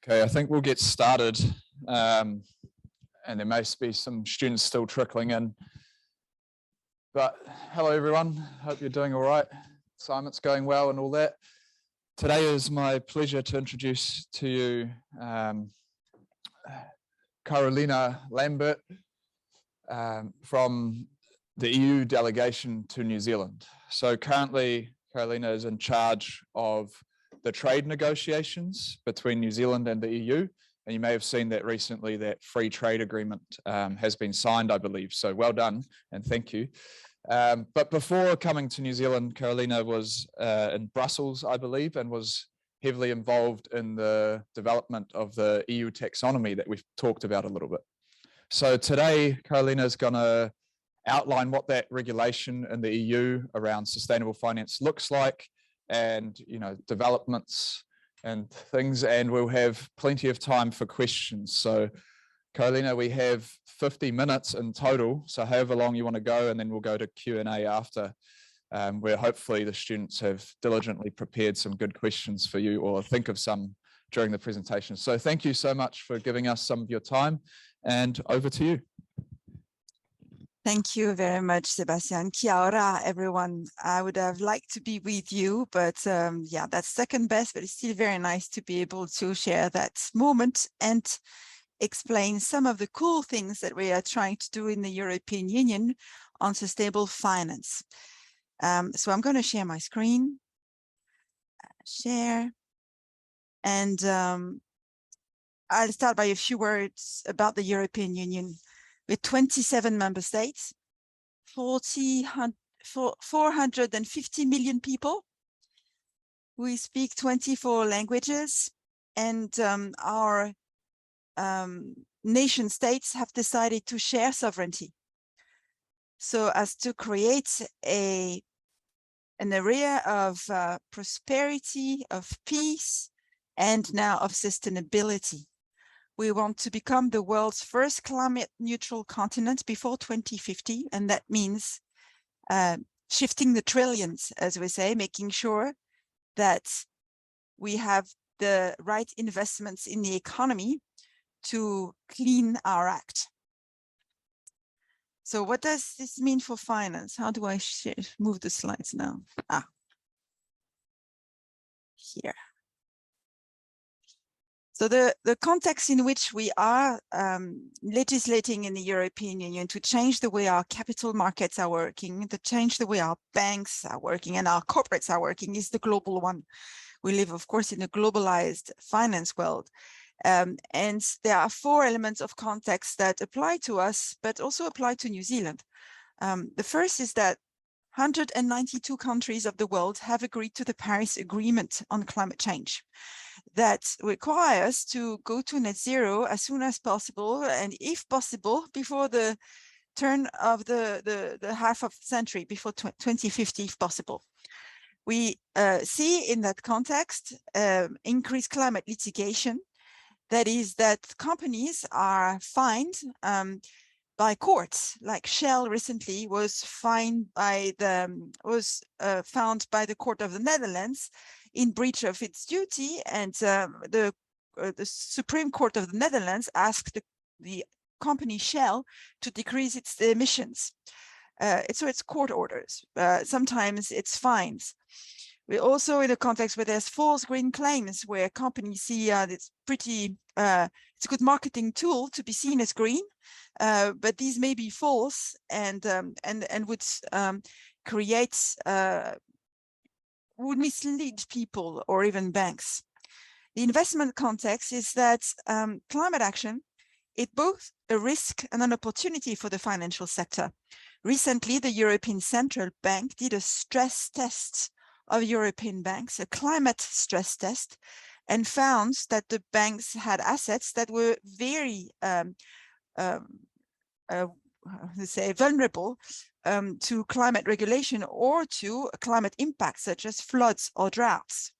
Okay, I think we'll get started, and there may be some students still trickling in. But hello everyone, hope you're doing all right. Assignment's going well and all that. Today is my pleasure to introduce to you Carolina Lambert from the EU delegation to New Zealand. So currently Carolina is in charge of the trade negotiations between New Zealand and the EU. And you may have seen that recently that free trade agreement has been signed, I believe. So well done and thank you. But before coming to New Zealand, Carolina was in Brussels, I believe, and was heavily involved in the development of the EU taxonomy that we've talked about a little bit. So today, Carolina is going to outline what that regulation in the EU around sustainable finance looks like, and developments and things, and we'll have plenty of time for questions. So Carolina, we have 50 minutes in total, so however long you want to go, and then we'll go to Q&A after, where hopefully the students have diligently prepared some good questions for you, or think of some during the presentation. So thank you so much for giving us some of your time, and over to you. Thank you very much, Sebastian. Kia ora, everyone. I would have liked to be with you, but yeah, that's second best, but it's still very nice to be able to share that moment and explain some of the cool things that we are trying to do in the European Union on sustainable finance. So I'm going to share my screen, share, and I'll start by a few words about the European Union. With 27 member states, 450 million people. We speak 24 languages, and our nation states have decided to share sovereignty, so as to create an area of prosperity, of peace, and now of sustainability. We want to become the world's first climate neutral continent before 2050. And that means shifting the trillions, as we say, making sure that we have the right investments in the economy to clean our act. So what does this mean for finance? How do I move the slides now? Here. So the context in which we are legislating in the European Union to change the way our capital markets are working, to change the way our banks are working and our corporates are working is the global one. We live, of course, in a globalized finance world. And there are four elements of context that apply to us, but also apply to New Zealand. The first is that 192 countries of the world have agreed to the Paris Agreement on climate change. That requires to go to net zero as soon as possible, and if possible, before the turn of the half of the century, before 2050, if possible. We see in that context increased climate litigation. That is that companies are fined by courts, like Shell recently was found by the Court of the Netherlands in breach of its duty, and the Supreme Court of the Netherlands asked the company Shell to decrease its emissions. So it's court orders. Sometimes it's fines. We're also in a context where there's false green claims, where companies see it's pretty, it's a good marketing tool to be seen as green, but these may be false and would create, would mislead people or even banks. The investment context is that climate action is both a risk and an opportunity for the financial sector. Recently, the European Central Bank did a stress test of European banks, a climate stress test, and found that the banks had assets that were very vulnerable to climate regulation or to climate impacts such as floods or droughts.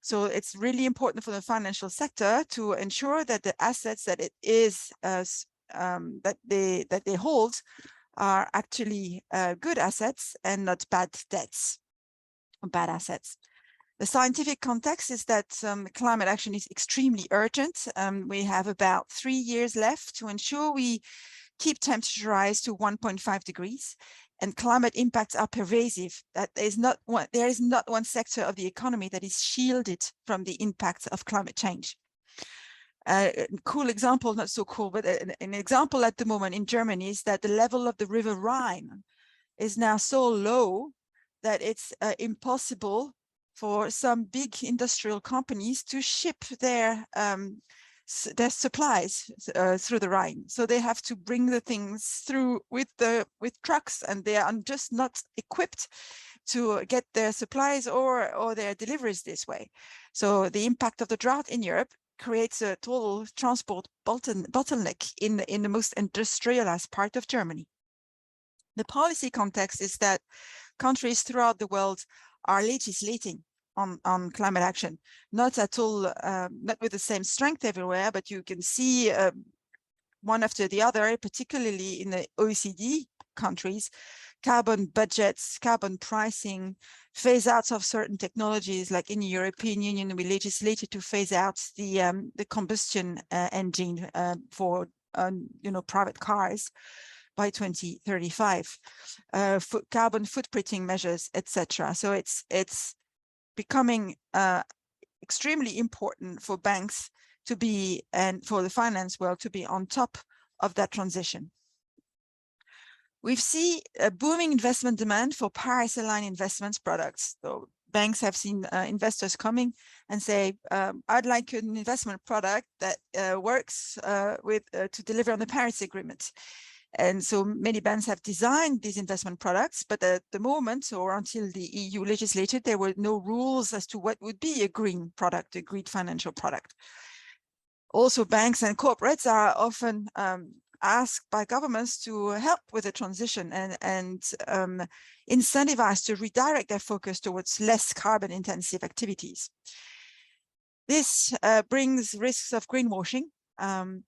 So it's really important for the financial sector to ensure that the assets that it is that they hold are actually good assets and not bad debts or bad assets. The scientific context is that climate action is extremely urgent. We have about 3 years left to ensure we keep temperature rise to 1.5 degrees, and climate impacts are pervasive. That there is not one sector of the economy that is shielded from the impacts of climate change. Cool example, not so cool, but an example at the moment in Germany is that the level of the River Rhine is now so low that it's impossible for some big industrial companies to ship their supplies through the Rhine. So they have to bring the things through with trucks, and they are just not equipped to get their supplies or their deliveries this way. So the impact of the drought in Europe creates a total transport bottleneck in the most industrialized part of Germany. The policy context is that countries throughout the world are legislating on climate action, not at all, not with the same strength everywhere, but you can see one after the other, particularly in the OECD countries, carbon budgets, carbon pricing, phase outs of certain technologies. Like in the European Union, we legislated to phase out the combustion engine for private cars by 2035, carbon footprinting measures, etc. So it's becoming extremely important for banks to be, and for the finance world to be on top of that transition. We see a booming investment demand for Paris-aligned investments products. So banks have seen investors coming and say, I'd like an investment product that works to deliver on the Paris Agreement. And so many banks have designed these investment products, but at the moment, or until the EU legislated, there were no rules as to what would be a green product, a green financial product. Also, banks and corporates are often asked by governments to help with the transition and incentivized to redirect their focus towards less carbon intensive activities. This brings risks of greenwashing, and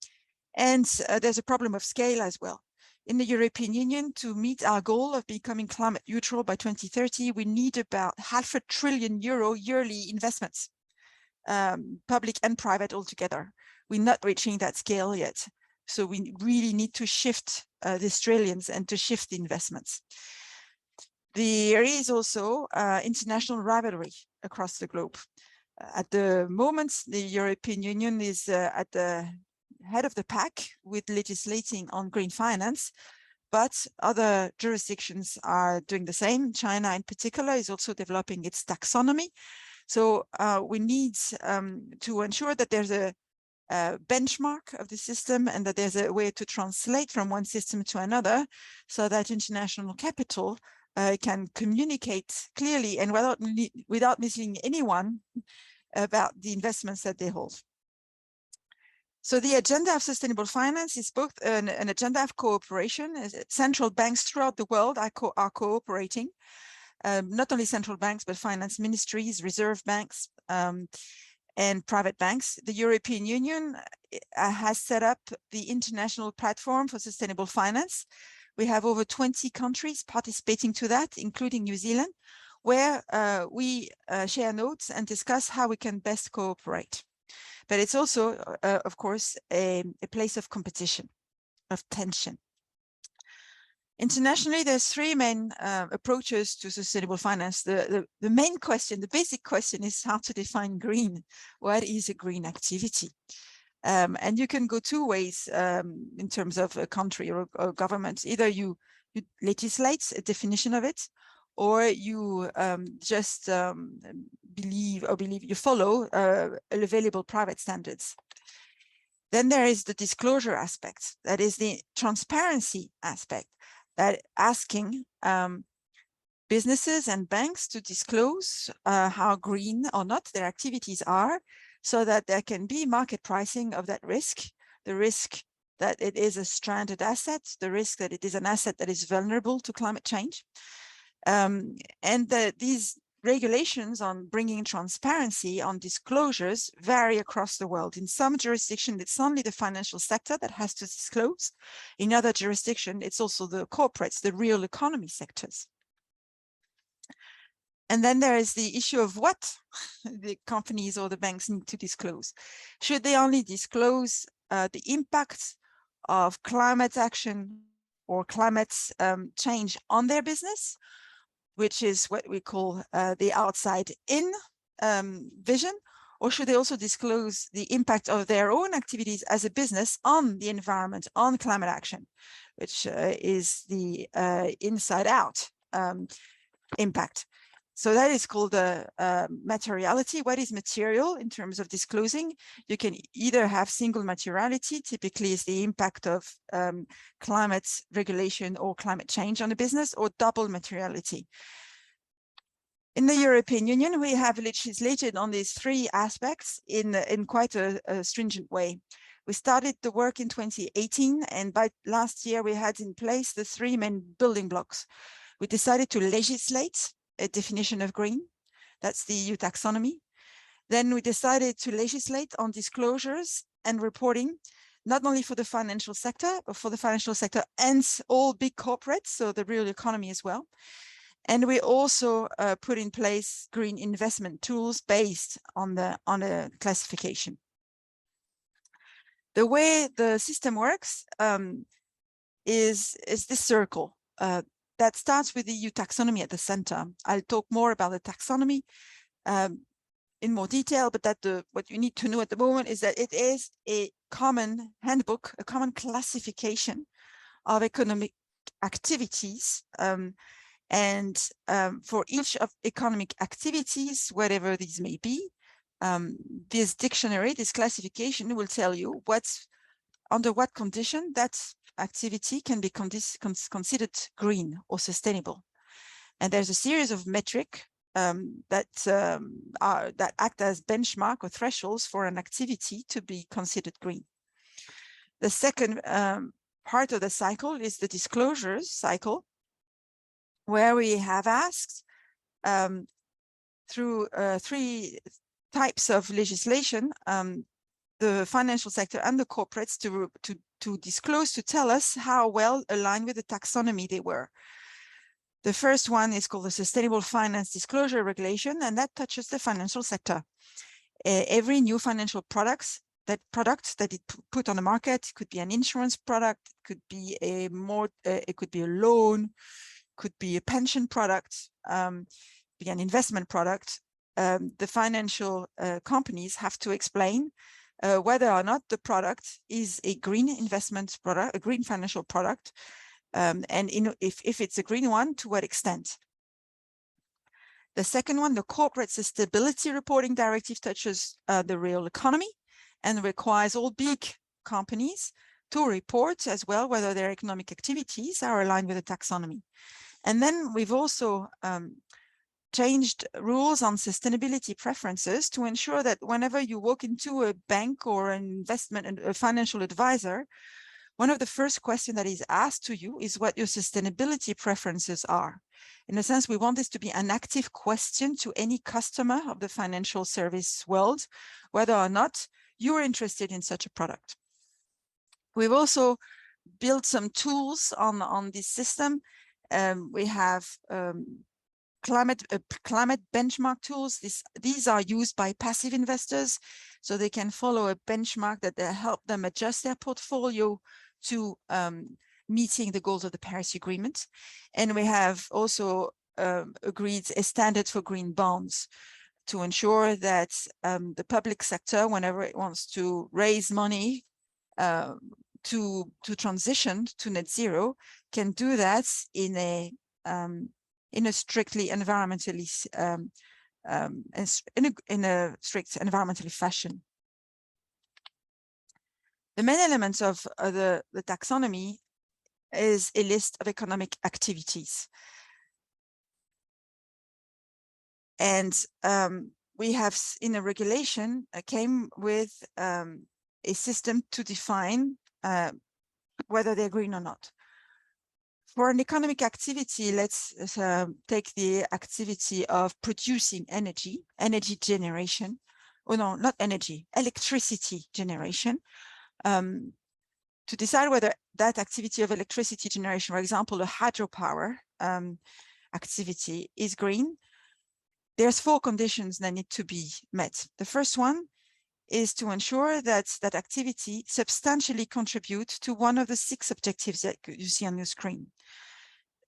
there's a problem of scale as well. In the European Union, to meet our goal of becoming climate neutral by 2030, we need about €500 billion yearly investments, public and private altogether. We're not reaching that scale yet. So we really need to shift these trillions and to shift the investments. There is also international rivalry across the globe. At the moment, the European Union is at the head of the pack with legislating on green finance, but other jurisdictions are doing the same. China in particular is also developing its taxonomy. So we need to ensure that there's a benchmark of the system and that there's a way to translate from one system to another so that international capital can communicate clearly and without misleading anyone about the investments that they hold. So the agenda of sustainable finance is both an agenda of cooperation. Central banks throughout the world are cooperating, not only central banks, but finance ministries, reserve banks, and private banks. The European Union has set up the International Platform for Sustainable Finance. We have over 20 countries participating to that, including New Zealand, where we share notes and discuss how we can best cooperate. But it's also, of course, a place of competition, of tension. Internationally, there's three main approaches to sustainable finance. The main question, the basic question is how to define green. What is a green activity? And you can go two ways in terms of a country or government. Either you legislate a definition of it, or you just you follow available private standards. Then there is the disclosure aspect, that is the transparency aspect, that asking businesses and banks to disclose how green or not their activities are, so that there can be market pricing of that risk, the risk that it is a stranded asset, the risk that it is an asset that is vulnerable to climate change. And these regulations on bringing transparency on disclosures vary across the world. In some jurisdictions, it's only the financial sector that has to disclose. In other jurisdictions, it's also the corporates, the real economy sectors. And then there is the issue of what the companies or the banks need to disclose. Should they only disclose the impact of climate action or climate change on their business, which is what we call the outside in vision, or should they also disclose the impact of their own activities as a business on the environment, on climate action, which is the inside out impact. So that is called the materiality. What is material in terms of disclosing? You can either have single materiality, typically is the impact of climate regulation or climate change on the business, or double materiality. In the European Union, we have legislated on these three aspects in quite a stringent way. We started the work in 2018, and by last year we had in place the three main building blocks. We decided to legislate a definition of green. That's the EU taxonomy. Then we decided to legislate on disclosures and reporting, not only for the financial sector, but for the financial sector and all big corporates, so the real economy as well. And we also put in place green investment tools based on the classification. The way the system works is this circle. That starts with the EU taxonomy at the center. I'll talk more about the taxonomy in more detail, but what you need to know at the moment is that it is a common handbook, a common classification of economic activities. And for each of economic activities, whatever these may be, this dictionary, this classification will tell you under what condition that activity can be considered green or sustainable. And there's a series of metrics that act as benchmark or thresholds for an activity to be considered green. The second part of the cycle is the disclosures cycle, where we have asked through three types of legislation, the financial sector and the corporates to disclose, to tell us how well aligned with the taxonomy they were. The first one is called the Sustainable Finance Disclosure Regulation, and that touches the financial sector. Every new financial product that it put on the market, could be an insurance product, it could be a loan, could be a pension product, be an investment product. The financial companies have to explain whether or not the product is a green investment product, a green financial product, and if it's a green one, to what extent. The second one, the Corporate Sustainability Reporting Directive, touches the real economy and requires all big companies to report as well whether their economic activities are aligned with the taxonomy. And then we've also changed rules on sustainability preferences to ensure that whenever you walk into a bank or an investment and a financial advisor, one of the first questions that is asked to you is what your sustainability preferences are. In a sense, we want this to be an active question to any customer of the financial service world, whether or not you're interested in such a product. We've also built some tools on this system. We have climate benchmark tools. These are used by passive investors, so they can follow a benchmark that will help them adjust their portfolio to meeting the goals of the Paris Agreement. And we have also agreed a standard for green bonds to ensure that the public sector, whenever it wants to raise money to transition to net zero, can do that in a strictly environmentally in a strict environmentally fashion. The main elements of the taxonomy is a list of economic activities. And we have, in a regulation, came with a system to define whether they're green or not. For an economic activity, let's take the activity of producing energy generation. Oh no, not energy, electricity generation. To decide whether that activity of electricity generation, for example, a hydropower activity, is green, there's 4 conditions that need to be met. The first one is to ensure that that activity substantially contributes to one of the 6 objectives that you see on your screen.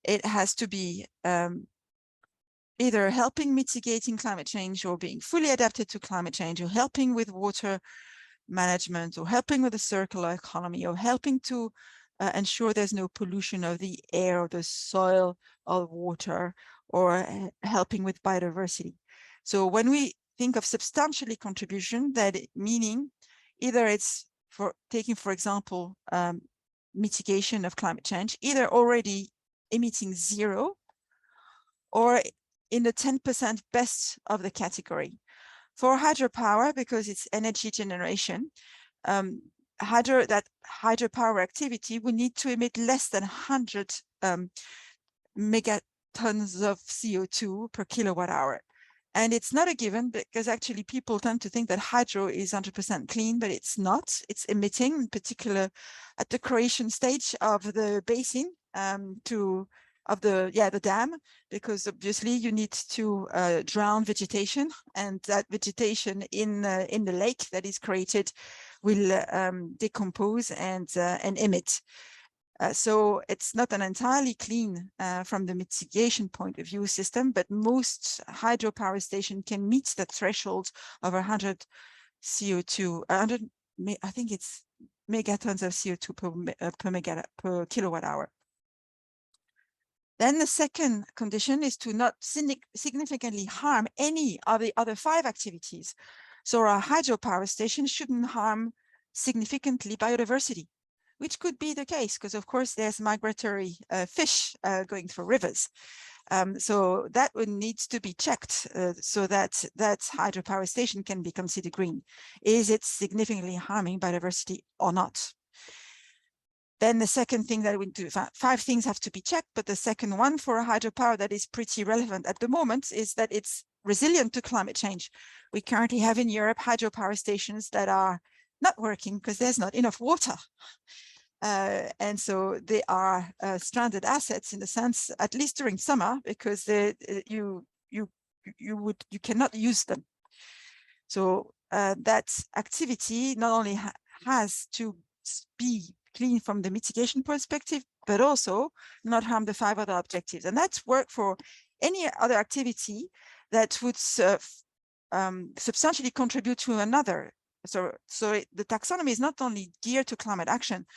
It has to be either helping mitigating climate change, or being fully adapted to climate change, or helping with water management, or helping with the circular economy, or helping to ensure there's no pollution of the air or the soil or water, or helping with biodiversity. So when we think of substantially contribution, that meaning either it's for taking, for example, mitigation of climate change, either already emitting 0 or in the 10% best of the category. For hydropower, because it's energy generation, hydropower activity will need to emit less than 100 megatons of CO2 per kilowatt hour. And it's not a given, because actually people tend to think that hydro is 100% clean, but it's not. It's emitting, in particular at the creation stage of the basin, the dam, because obviously you need to drown vegetation, and that vegetation in the lake that is created will decompose and emit. So it's not an entirely clean from the mitigation point of view system, but most hydropower station can meet the threshold of 100 CO2, 100, I think it's megatons of CO2 per kilowatt hour. Then the second condition is to not significantly harm any of the other 5 activities. So our hydropower station shouldn't harm significantly biodiversity, which could be the case, because of course there's migratory fish going through rivers. So that would need to be checked so that that hydropower station can be considered green. Is it significantly harming biodiversity or not? Then the second thing that we do, 5 things have to be checked, but the second one for a hydropower that is pretty relevant at the moment is that it's resilient to climate change. We currently have in Europe hydropower stations that are not working because there's not enough water. And so they are stranded assets in the sense, at least during summer, because you cannot use them. So that activity not only has to be clean from the mitigation perspective, but also not harm the 5 other objectives. And that's work for any other activity that would substantially contribute to another. So the taxonomy is not only geared to climate action.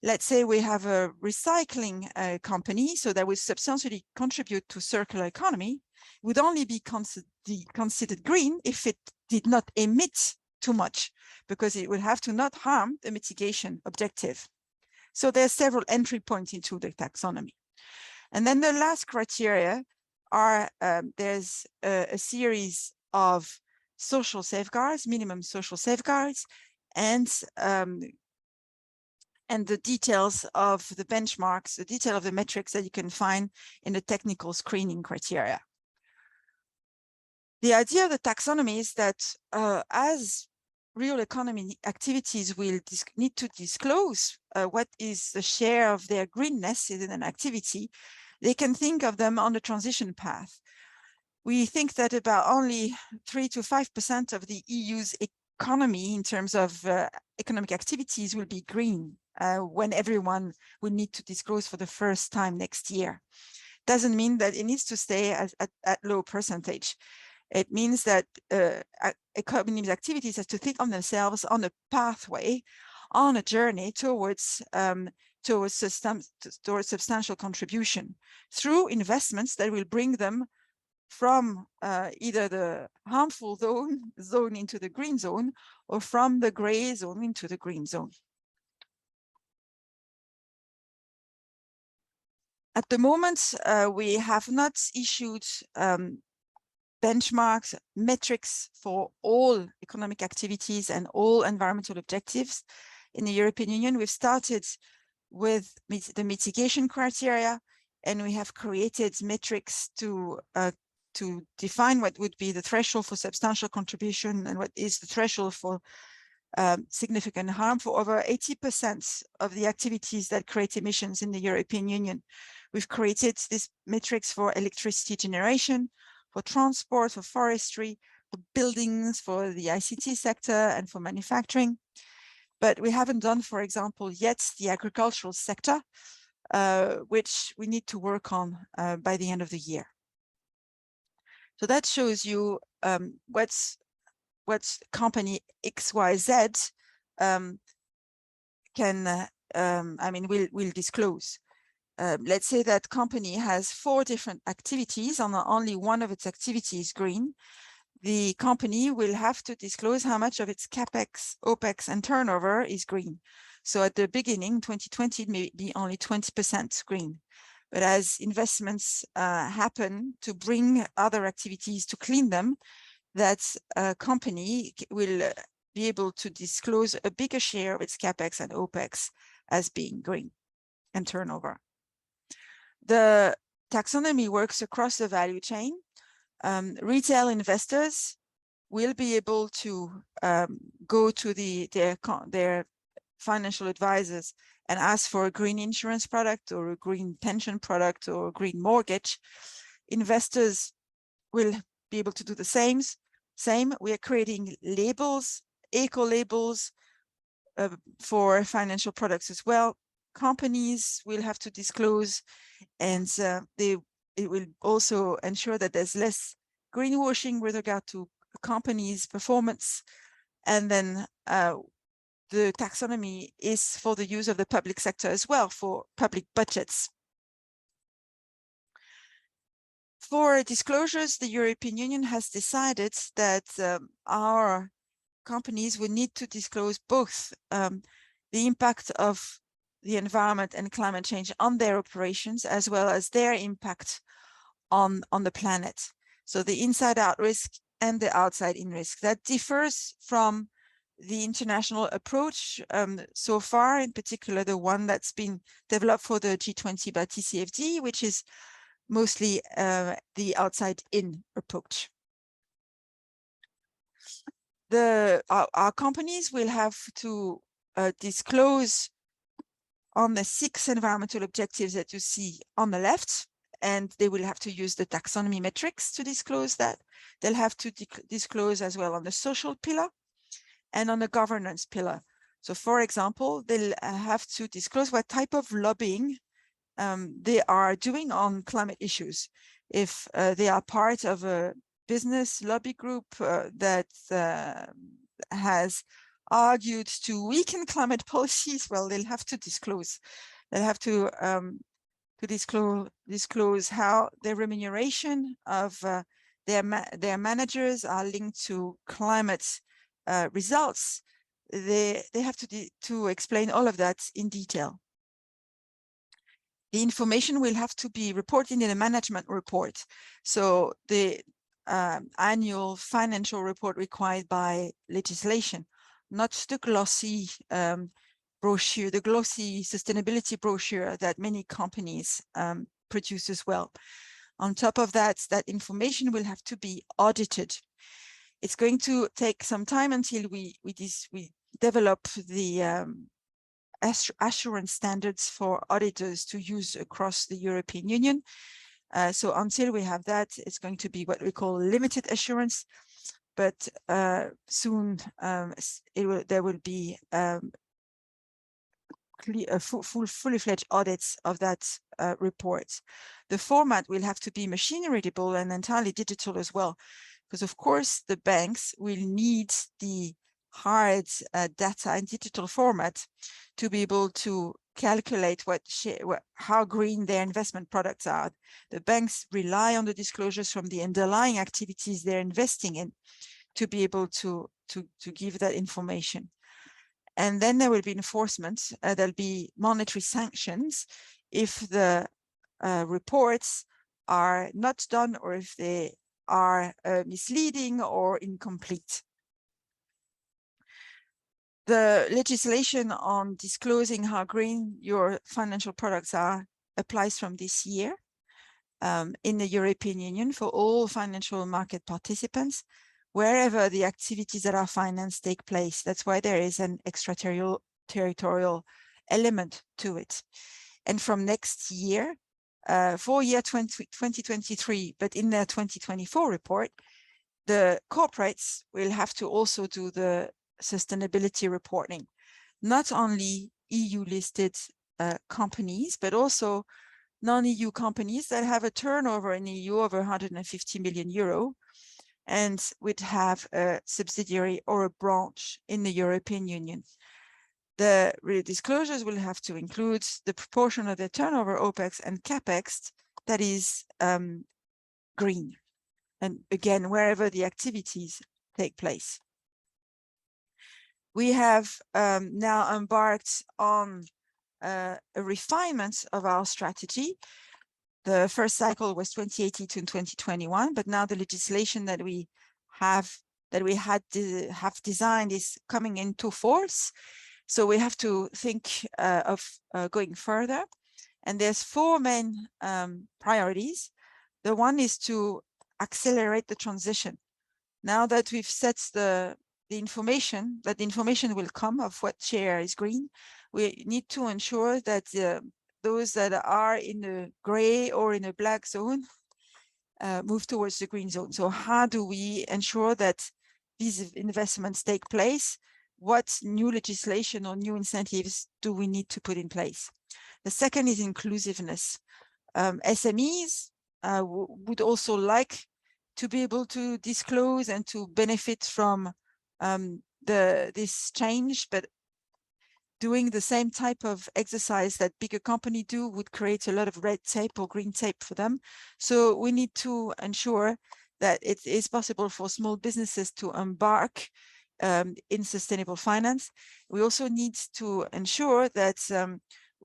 Let's say we have a recycling company, so that would substantially contribute to circular economy, would only be considered green if it did not emit too much, because it would have to not harm the mitigation objective. So there's several entry points into the taxonomy. And then the last criteria are, there's a series of social safeguards, minimum social safeguards, and the details of the benchmarks, the detail of the metrics that you can find in the technical screening criteria. The idea of the taxonomy is that as real economy activities will need to disclose what is the share of their greenness in an activity, they can think of them on the transition path. We think that about only 3 to 5% of the EU's economy in terms of economic activities will be green when everyone will need to disclose for the first time next year. Doesn't mean that it needs to stay at low percentage. It means that economic activities have to think of themselves on a pathway, on a journey towards substantial contribution through investments that will bring them from either the harmful zone into the green zone, or from the gray zone into the green zone. At the moment, we have not issued benchmarks, metrics for all economic activities and all environmental objectives in the European Union. We've started with the mitigation criteria, and we have created metrics to define what would be the threshold for substantial contribution and what is the threshold for significant harm for over 80% of the activities that create emissions in the European Union. We've created these metrics for electricity generation, for transport, for forestry, for buildings, for the ICT sector, and for manufacturing. But we haven't done, for example, yet the agricultural sector, which we need to work on by the end of the year. So that shows you what's company XYZ will disclose. Let's say that company has 4 different activities, and only one of its activities is green. The company will have to disclose how much of its capex, opex, and turnover is green. So at the beginning, 2020, it may be only 20% green. But as investments happen to bring other activities to clean them, that company will be able to disclose a bigger share of its capex and opex as being green and turnover. The taxonomy works across the value chain. Retail investors will be able to go to their financial advisors and ask for a green insurance product or a green pension product or a green mortgage. Investors will be able to do the same. We are creating labels, eco labels for financial products as well. Companies will have to disclose, and it will also ensure that there's less greenwashing with regard to companies' performance. And then the taxonomy is for the use of the public sector as well, for public budgets. For disclosures, the European Union has decided that our companies will need to disclose both the impact of the environment and climate change on their operations, as well as their impact on the planet. So the inside-out risk and the outside-in risk. That differs from the international approach so far, in particular the one that's been developed for the G20 by TCFD, which is mostly the outside-in approach. Our companies will have to disclose on the 6 environmental objectives that you see on the left, and they will have to use the taxonomy metrics to disclose that. They'll have to disclose as well on the social pillar and on the governance pillar. So for example, they'll have to disclose what type of lobbying they are doing on climate issues. If they are part of a business lobby group that has argued to weaken climate policies, well, they'll have to disclose. They'll have to disclose how the remuneration of their managers are linked to climate results. They have to explain all of that in detail. The information will have to be reported in a management report. So the annual financial report required by legislation, not the glossy brochure, the glossy sustainability brochure that many companies produce as well. On top of that, that information will have to be audited. It's going to take some time until we develop the assurance standards for auditors to use across the European Union. So until we have that, it's going to be what we call limited assurance, but soon there will be fully fledged audits of that report. The format will have to be machine readable and entirely digital as well, because of course the banks will need the hard data in digital format to be able to calculate how green their investment products are. The banks rely on the disclosures from the underlying activities they're investing in to be able to give that information. And then there will be enforcement. There'll be monetary sanctions if the reports are not done or if they are misleading or incomplete. The legislation on disclosing how green your financial products are applies from this year in the European Union for all financial market participants, wherever the activities that are financed take place. That's why there is an extraterritorial element to it. And from next year, for year 2023, but in their 2024 report, the corporates will have to also do the sustainability reporting, not only EU listed companies, but also non-EU companies that have a turnover in the EU over 150 million euro and would have a subsidiary or a branch in the European Union. The disclosures will have to include the proportion of their turnover, OPEX and CAPEX, that is green. And again, wherever the activities take place. We have now embarked on a refinement of our strategy. The first cycle was 2018 to 2021, but now the legislation that we have designed is coming into force. So we have to think of going further. And there's four main priorities. The one is to accelerate the transition. Now that we've set the information, that the information will come of what share is green, we need to ensure that those that are in the gray or in a black zone move towards the green zone. So how do we ensure that these investments take place? What new legislation or new incentives do we need to put in place? The second is inclusiveness. SMEs would also like to be able to disclose and to benefit from this change, but doing the same type of exercise that bigger companies do would create a lot of red tape or green tape for them. So we need to ensure that it is possible for small businesses to embark in sustainable finance. We also need to ensure that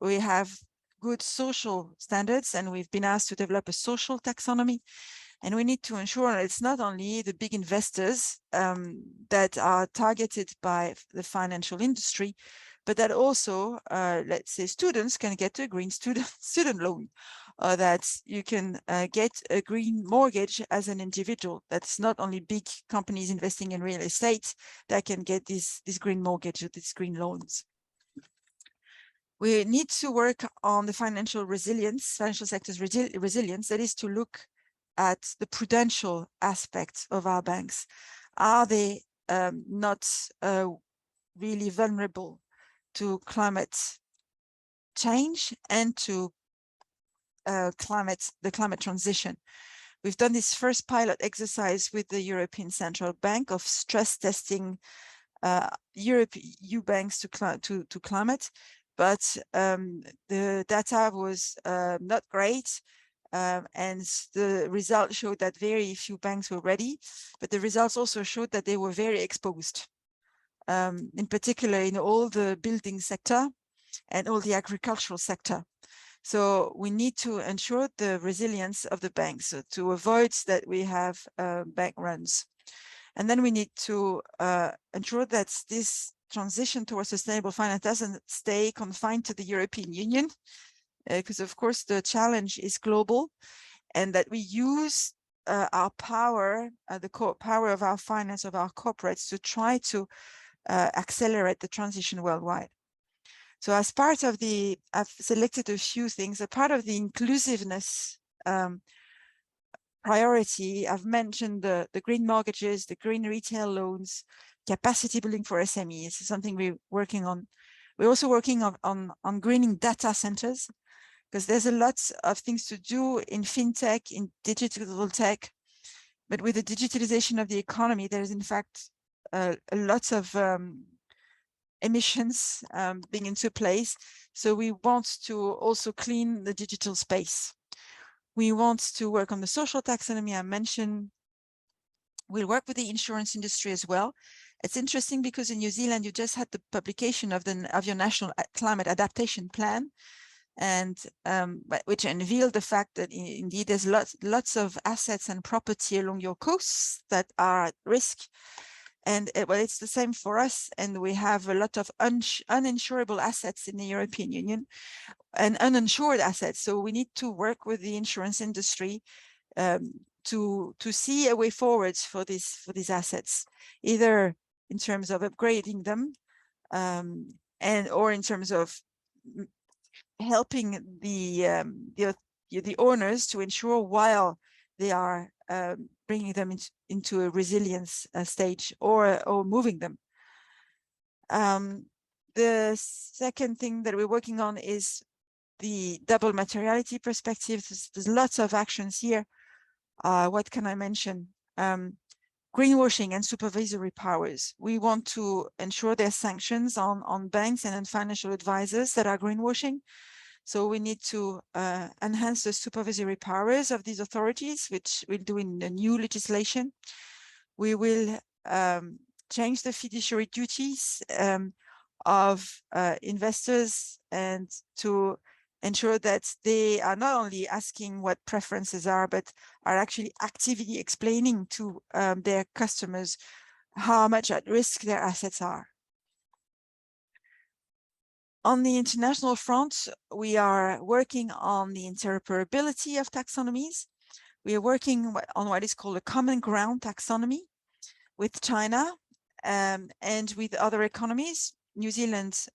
we have good social standards, and we've been asked to develop a social taxonomy. And we need to ensure that it's not only the big investors that are targeted by the financial industry, but that also, let's say, students can get a green student loan, or that you can get a green mortgage as an individual. That's not only big companies investing in real estate that can get this green mortgage or these green loans. We need to work on the financial sector's resilience, that is to look at the prudential aspects of our banks. Are they not really vulnerable to climate change and to the climate transition? We've done this first pilot exercise with the European Central Bank of stress testing EU banks to climate, but the data was not great. And the results showed that very few banks were ready, but the results also showed that they were very exposed, in particular in all the building sector and all the agricultural sector. So we need to ensure the resilience of the banks to avoid that we have bank runs. And then we need to ensure that this transition towards sustainable finance doesn't stay confined to the European Union, because of course the challenge is global, and that we use our power, the power of our finance, of our corporates, to try to accelerate the transition worldwide. So as part of I've selected a few things. A part of the inclusiveness priority, I've mentioned the green mortgages, the green retail loans, capacity building for SMEs, something we're working on. We're also working on greening data centers, because there's a lot of things to do in fintech, in digital tech, but with the digitalization of the economy, there's in fact a lot of emissions being into place. So we want to also clean the digital space. We want to work on the social taxonomy I mentioned. We'll work with the insurance industry as well. It's interesting because in New Zealand, you just had the publication of your national climate adaptation plan, and which unveiled the fact that indeed there's lots of assets and property along your coasts that are at risk. And well, it's the same for us. And we have a lot of uninsurable assets in the European Union and uninsured assets. So we need to work with the insurance industry to see a way forward for these assets, either in terms of upgrading them or in terms of helping the the owners to ensure while they are bringing them into a resilience stage or moving them. The second thing that we're working on is the double materiality perspective. There's lots of actions here. What can I mention? Greenwashing and supervisory powers. We want to ensure there are sanctions on banks and on financial advisors that are greenwashing. So we need to enhance the supervisory powers of these authorities, which we'll do in the new legislation. We will change the fiduciary duties of investors, and to ensure that they are not only asking what preferences are, but are actually actively explaining to their customers how much at risk their assets are. On the international front, we are working on the interoperability of taxonomies. We are working on what is called a common ground taxonomy with China and with other economies. New Zealand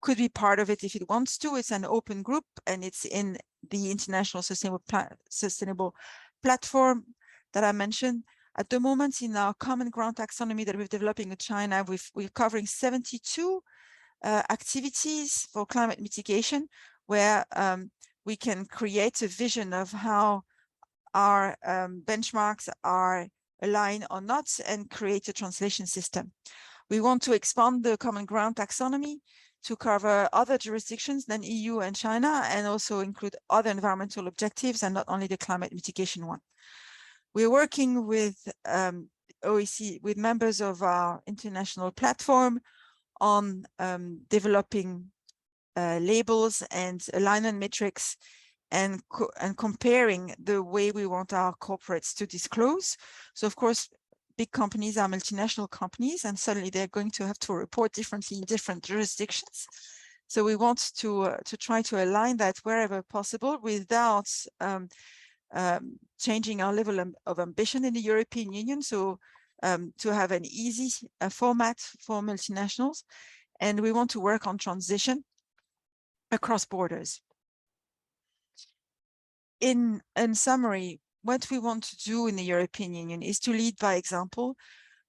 could be part of it if it wants to. It's an open group, and it's in the International Sustainable Platform that I mentioned. At the moment, in our common ground taxonomy that we're developing with China, we're covering 72 activities for climate mitigation, where we can create a vision of how our benchmarks are aligned or not, and create a translation system. We want to expand the common ground taxonomy to cover other jurisdictions than EU and China, and also include other environmental objectives and not only the climate mitigation one. We're working with OECD, with members of our international platform, on developing labels and alignment metrics, and comparing the way we want our corporates to disclose. So of course, big companies are multinational companies, and suddenly they're going to have to report differently in different jurisdictions. So we want to try to align that wherever possible without changing our level of ambition in the European Union. So to have an easy format for multinationals. And we want to work on transition across borders. In summary, what we want to do in the European Union is to lead by example.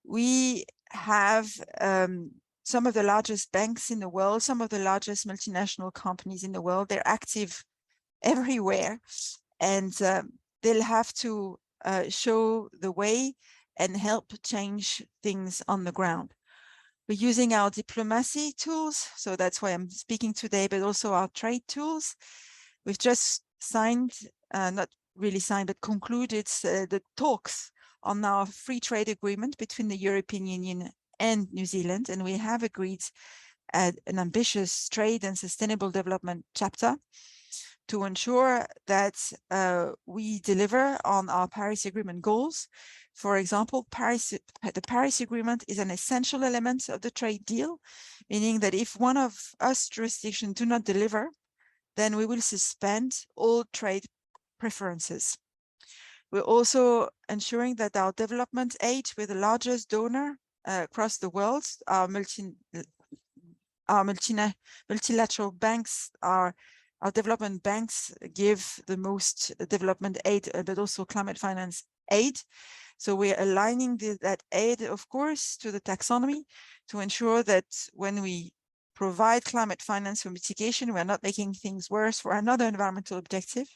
We have some of the largest banks in the world, some of the largest multinational companies in the world. They're active everywhere, and they'll have to show the way and help change things on the ground. We're using our diplomacy tools, so that's why I'm speaking today, but also our trade tools. We've just signed, not really signed, but concluded the talks on our free trade agreement between the European Union and New Zealand, and we have agreed an ambitious trade and sustainable development chapter to ensure that we deliver on our Paris Agreement goals. For example, the Paris Agreement is an essential element of the trade deal, meaning that if one of us jurisdictions do not deliver, then we will suspend all trade preferences. We're also ensuring that our development aid with the largest donor across the world, our multilateral banks, our development banks give the most development aid, but also climate finance aid. So we're aligning that aid, of course, to the taxonomy to ensure that when we provide climate finance for mitigation, we're not making things worse for another environmental objective.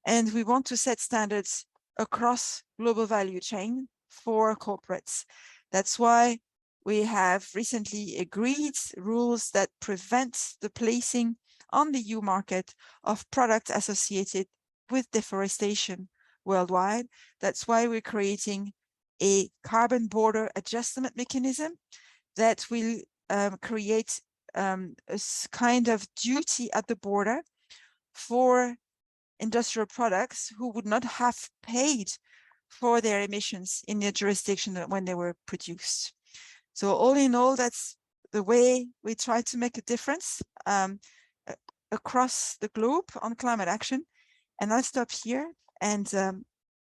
And we want to set standards across global value chain for corporates. That's why we have recently agreed rules that prevent the placing on the EU market of products associated with deforestation worldwide. That's why we're creating a carbon border adjustment mechanism that will create a kind of duty at the border for industrial products who would not have paid for their emissions in their jurisdiction when they were produced. So all in all, that's the way we try to make a difference across the globe on climate action. And I'll stop here and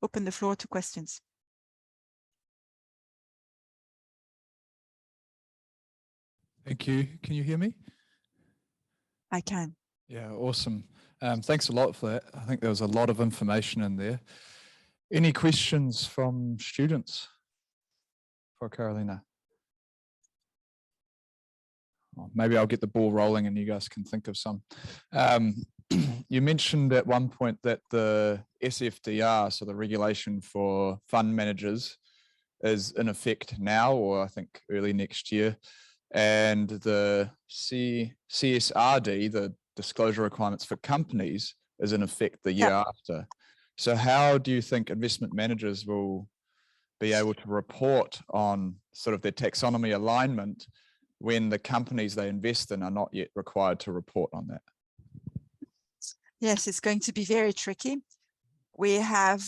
open the floor to questions. Thank you. Can you hear me? I can. Yeah, awesome. Thanks a lot for that. I think there was a lot of information in there. Any questions from students for Carolina? Well, maybe I'll get the ball rolling and you guys can think of some. You mentioned at one point that the SFDR, so the regulation for fund managers, is in effect now, or I think early next year. And the CSRD, the disclosure requirements for companies, is in effect the year after. So how do you think investment managers will be able to report on sort of their taxonomy alignment when the companies they invest in are not yet required to report on that? Yes, it's going to be very tricky. We have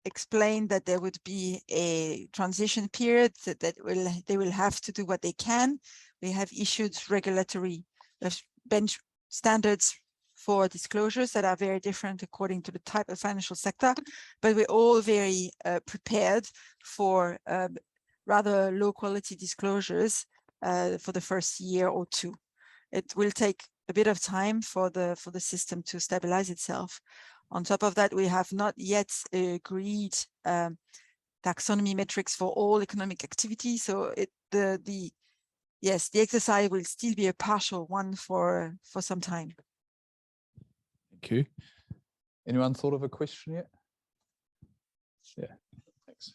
explained that there would be a transition period that they will have to do what they can. We have issued regulatory bench standards for disclosures that are very different according to the type of financial sector, but we're all very prepared for rather low quality disclosures for the first year or two. It will take a bit of time for the system to stabilize itself. On top of that, we have not yet agreed taxonomy metrics for all economic activity. So the exercise will still be a partial one for some time. Thank you. Anyone thought of a question yet? Yeah, thanks.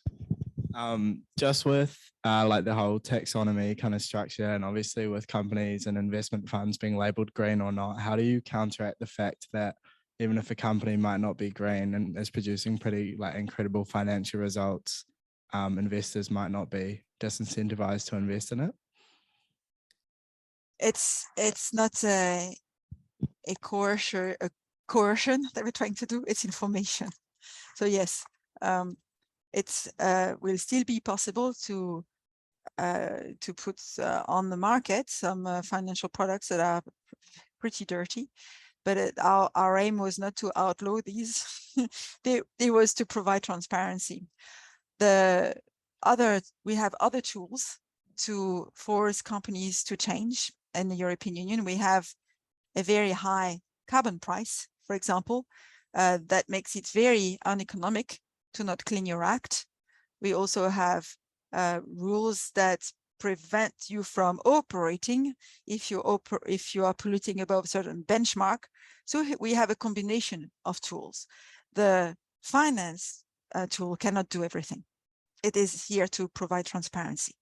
Just with like the whole taxonomy kind of structure, and obviously with companies and investment funds being labeled green or not, how do you counteract the fact that even if a company might not be green and is producing pretty like incredible financial results, investors might not be disincentivized to invest in it? It's not a coercion that we're trying to do, it's information. So yes, it's will still be possible to put on the market some financial products that are pretty dirty, but our aim was not to outlaw these. It was to provide transparency. We have other tools to force companies to change. In the European Union, we have a very high carbon price, for example, that makes it very uneconomic to not clean your act. We also have rules that prevent you from operating if you are polluting above a certain benchmark. So we have a combination of tools. The finance tool cannot do everything. It is here to provide transparency.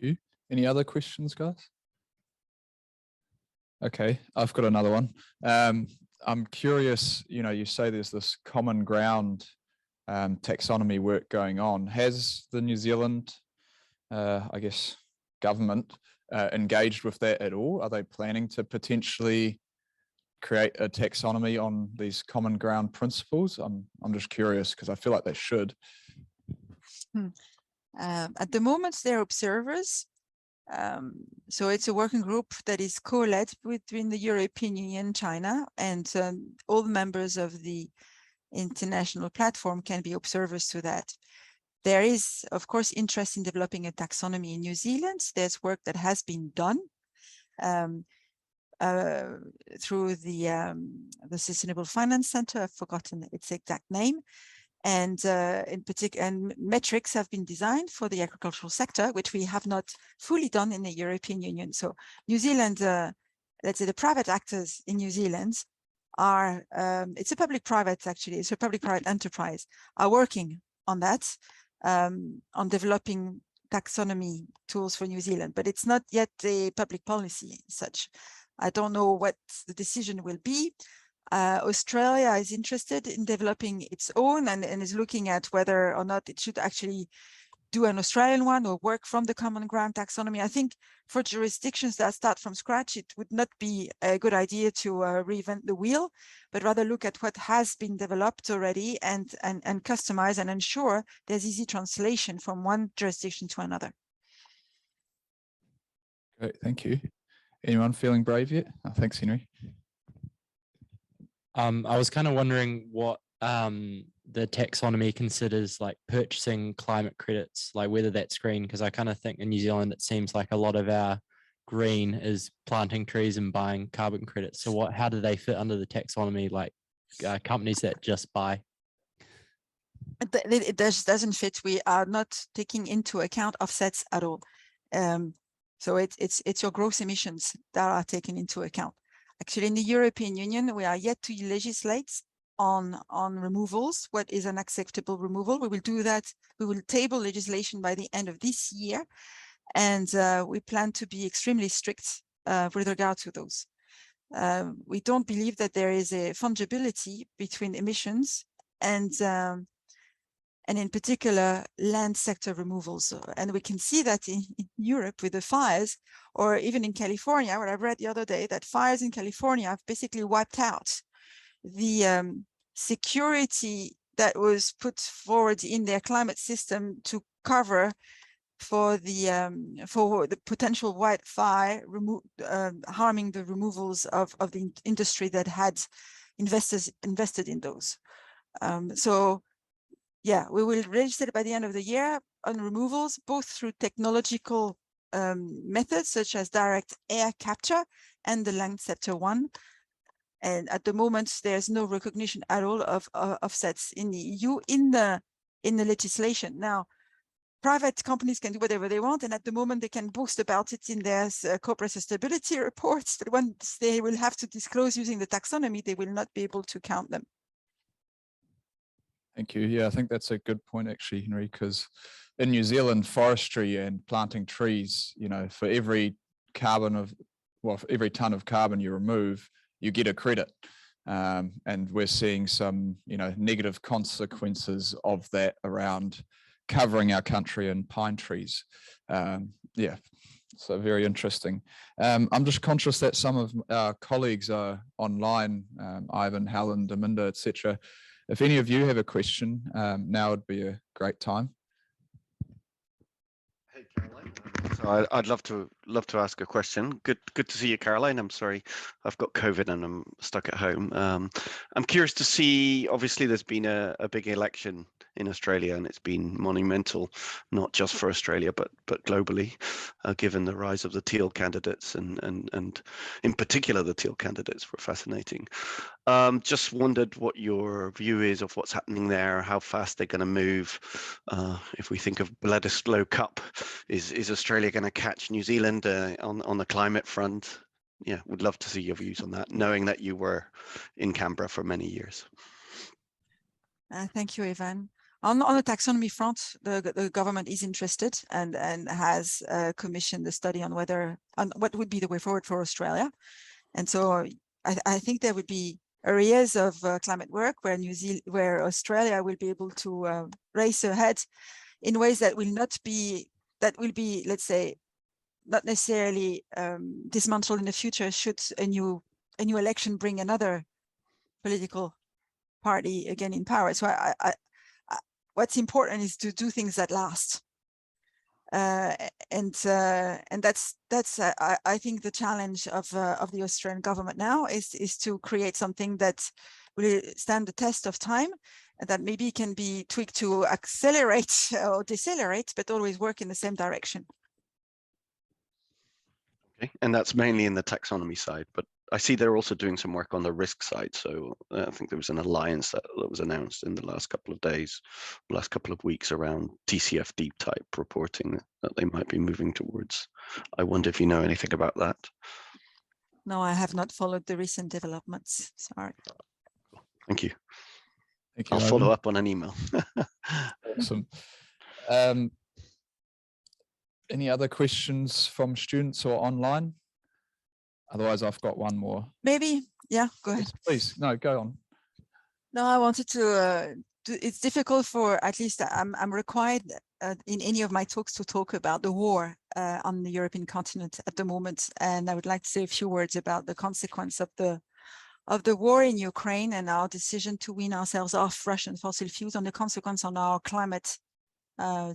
Thank you. Any other questions, guys? Okay, I've got another one. I'm curious, you say there's this common ground taxonomy work going on. Has the New Zealand, I guess, government engaged with that at all? Are they planning to potentially create a taxonomy on these common ground principles? I'm just curious because I feel like they should. At the moment, they're observers. So it's a working group that is co-led between the European Union, China, and all the members of the international platform can be observers to that. There is, of course, interest in developing a taxonomy in New Zealand. There's work that has been done through the Sustainable Finance Center. I've forgotten its exact name. And in particular, and metrics have been designed for the agricultural sector, which we have not fully done in the European Union. So New Zealand, let's say the private actors in New Zealand are, it's a public-private actually, it's a public-private enterprise, are working on that, on developing taxonomy tools for New Zealand, but it's not yet a public policy as such. I don't know what the decision will be. Australia is interested in developing its own and is looking at whether or not it should actually do an Australian one or work from the common ground taxonomy. I think for jurisdictions that start from scratch, it would not be a good idea to reinvent the wheel, but rather look at what has been developed already and customize and ensure there's easy translation from one jurisdiction to another. Great, thank you. Anyone feeling brave yet? Oh, thanks, Henry. I was kind of wondering what the taxonomy considers like purchasing climate credits, like whether that's green, because I kind of think in New Zealand, it seems like a lot of our green is planting trees and buying carbon credits. So how do they fit under the taxonomy, like companies that just buy? It doesn't fit. We are not taking into account offsets at all. So it's your gross emissions that are taken into account. Actually, in the European Union, we are yet to legislate on removals. What is an acceptable removal? We will do that. We will table legislation by the end of this year, and we plan to be extremely strict with regard to those. We don't believe that there is a fungibility between emissions and in particular land sector removals. And we can see that in Europe with the fires, or even in California, where I read the other day that fires in California have basically wiped out the security that was put forward in their climate system to cover for the potential wildfire harming the removals of the industry that had invested in those. So yeah, we will register by the end of the year on removals, both through technological methods such as direct air capture and the land sector one. And at the moment, there's no recognition at all of offsets in the EU in the legislation. Now, private companies can do whatever they want, and at the moment they can boast about it in their corporate sustainability reports. But once they will have to disclose using the taxonomy, they will not be able to count them. Thank you. Yeah, I think that's a good point actually, Henry, because in New Zealand, forestry and planting trees, you know, for every ton of carbon you remove, you get a credit. And we're seeing some, you know, negative consequences of that around covering our country in pine trees. Yeah, so very interesting. I'm just conscious that some of our colleagues are online, Ivan, Helen, Dominda, etc. If any of you have a question, now would be a great time. Hey, Caroline. So I'd love to ask a question. Good to see you, Caroline. I'm sorry, I've got COVID and I'm stuck at home. I'm curious to see. Obviously, there's been a big election in Australia, and it's been monumental, not just for Australia but globally, given the rise of the Teal candidates, and in particular the Teal candidates were fascinating. Just wondered what your view is of what's happening there, how fast they're going to move. If we think of Bledisloe Cup, is Australia going to catch New Zealand on the climate front? Yeah, would love to see your views on that, knowing that you were in Canberra for many years. Thank you, Ivan. On the taxonomy front, the government is interested and has commissioned a study on what would be the way forward for Australia. And so I think there would be areas of climate work where Australia will be able to race ahead in ways that will be, let's say, not necessarily dismantled in the future should a new election bring another political party again in power. So what's important is to do things that last, and that's I think the challenge of the Australian government now is to create something that will stand the test of time, and that maybe can be tweaked to accelerate or decelerate, but always work in the same direction. Okay, and that's mainly in the taxonomy side, but I see they're also doing some work on the risk side. So I think there was an alliance that was announced in the last couple of days, last couple of weeks, around TCFD type reporting that they might be moving towards. I wonder if you know anything about that. No, I have not followed the recent developments. Sorry. Thank you. Thank you, I'll follow up on an email. Awesome. Any other questions from students or online? Otherwise, I've got one more. Maybe, yeah, go ahead. Yes, please, no, go on. No, I wanted to, it's difficult for, at least I'm required in any of my talks to talk about the war on the European continent at the moment. And I would like to say a few words about the consequence of the war in Ukraine and our decision to wean ourselves off Russian fossil fuels and the consequence on our climate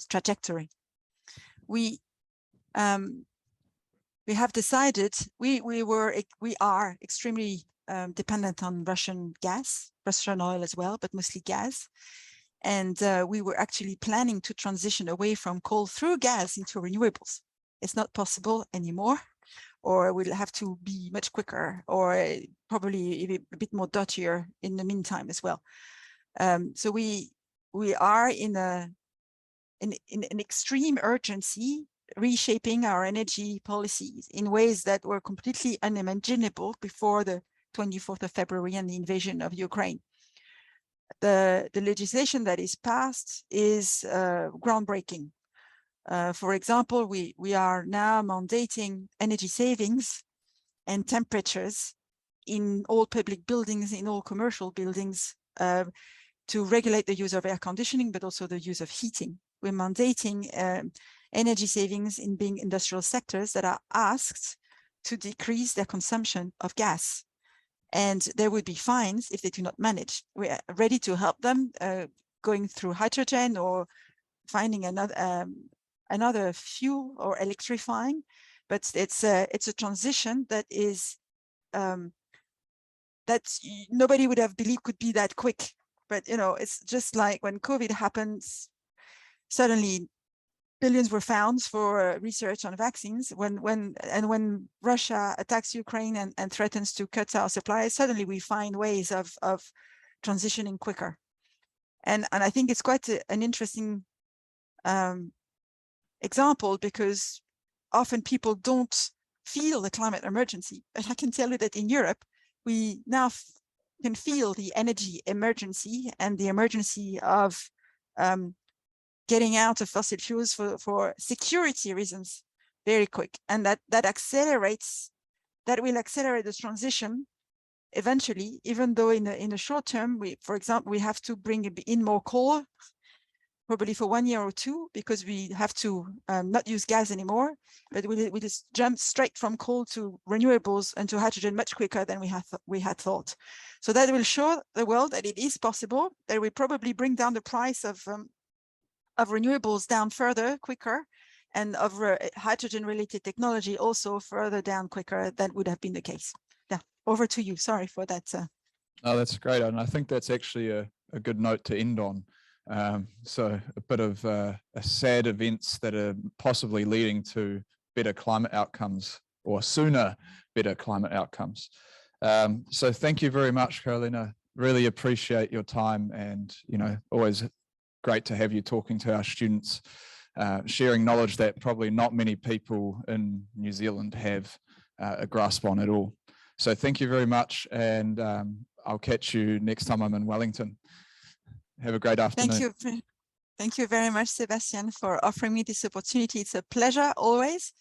trajectory. We have decided we are extremely dependent on Russian gas, Russian oil as well, but mostly gas. And we were actually planning to transition away from coal through gas into renewables. It's not possible anymore. or will have to be much quicker, or probably a bit more dirtier in the meantime as well. So we are in an extreme urgency, reshaping our energy policies in ways that were completely unimaginable before the 24th of February and the invasion of Ukraine. The legislation that is passed is groundbreaking. For example, we are now mandating energy savings and temperatures in all public buildings, in all commercial buildings, to regulate the use of air conditioning, but also the use of heating. We're mandating energy savings in being industrial sectors that are asked to decrease their consumption of gas. And there would be fines if they do not manage. We are ready to help them going through hydrogen or finding another fuel or electrifying. But it's a transition that is that nobody would have believed could be that quick. But it's just like when COVID happens, suddenly billions were found for research on vaccines. When Russia attacks Ukraine and threatens to cut our supplies, suddenly we find ways of transitioning quicker. And I think it's quite an interesting example, because often people don't feel the climate emergency. But I can tell you that in Europe, we now can feel the energy emergency and the emergency of getting out of fossil fuels for security reasons very quick. And that will accelerate this transition eventually, even though in the short term, for example, we have to bring in more coal, probably for 1 year or two, because we have to not use gas anymore, but we just jump straight from coal to renewables and to hydrogen much quicker than we had thought. So that will show the world that it is possible, that we probably bring down the price of renewables down further, quicker, and of hydrogen-related technology also further down quicker than would have been the case. Yeah, over to you. Sorry for that. Oh, that's great. And I think that's actually a good note to end on. So a bit of sad events that are possibly leading to better climate outcomes, or sooner better climate outcomes. So thank you very much, Carolina. Really appreciate your time, and always great to have you talking to our students, sharing knowledge that probably not many people in New Zealand have a grasp on at all. So thank you very much, and I'll catch you next time I'm in Wellington. Have a great afternoon. Thank you very much, Sebastian, for offering me this opportunity. It's a pleasure always.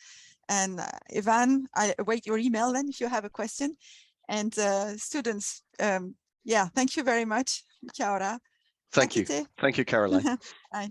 And Ivan, I await your email then if you have a question. And students, yeah, thank you very much. Kia ora. Thank you. Thank you, Caroline. Bye.